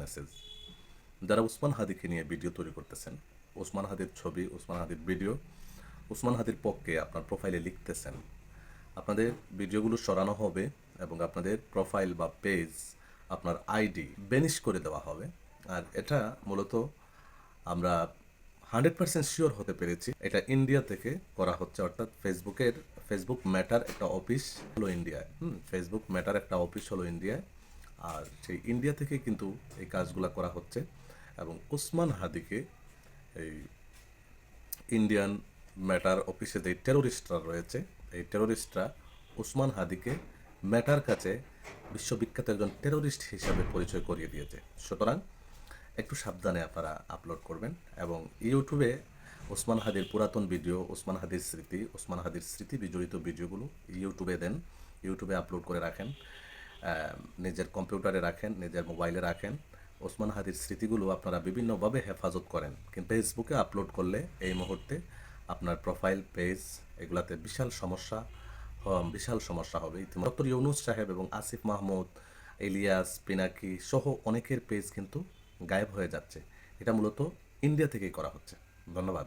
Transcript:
Message. যারা ওসমান হাদিকে নিয়ে ভিডিও তৈরি করতেছেন, ওসমান হাদির ছবি, ওসমান হাদির ভিডিও, ওসমান হাদির পক্ষে আপনার প্রোফাইলে লিখতেছেন, আপনাদের ভিডিওগুলো সরানো হবে এবং আপনাদের প্রোফাইল বা পেজ, আপনার আইডি বেনিশ করে দেওয়া হবে। আর এটা মূলত আমরা 100% শিওর হতে পেরেছি, এটা ইন্ডিয়া থেকে করা হচ্ছে। অর্থাৎ ফেসবুক ম্যাটার একটা অফিস হলো ইন্ডিয়ায়। ফেসবুক ম্যাটার একটা অফিস হলো ইন্ডিয়ায়। আর সেই ইন্ডিয়া থেকে কিন্তু এই কাজগুলো করা হচ্ছে এবং ওসমান হাদিকে এই ইন্ডিয়ান ম্যাটার অফিসে যে টেরোরিস্টরা রয়েছে, এই টেরোরিস্টরা ওসমান হাদিকে ম্যাটার কাছে বিশ্ববিখ্যাত একজন টেরোরিস্ট হিসাবে পরিচয় করিয়ে দিয়েছে। সুতরাং একটু সাবধানে আপনারা আপলোড করবেন এবং ইউটিউবে ওসমান হাদির পুরাতন ভিডিও, ওসমান হাদির স্মৃতি, ওসমান হাদির স্মৃতি বিজড়িত ভিডিওগুলো ইউটিউবে দেন, ইউটিউবে আপলোড করে রাখেন, নিজের কম্পিউটারে রাখেন, নিজের মোবাইলে রাখেন। ওসমান হাদির স্মৃতিগুলো আপনারা বিভিন্নভাবে হেফাজত করেন, কিন্তু ফেসবুকে আপলোড করলে এই মুহূর্তে আপনার প্রোফাইল পেজ এগুলাতে বিশাল সমস্যা হবে। ইতিমধ্যে ডক্টর ইউনুস সাহেব এবং আসিফ মাহমুদ, ইলিয়াস, পিনাকি সহ অনেকের পেজ কিন্তু গায়েব হয়ে যাচ্ছে। এটা মূলত ইন্ডিয়া থেকেই করা হচ্ছে। ধন্যবাদ।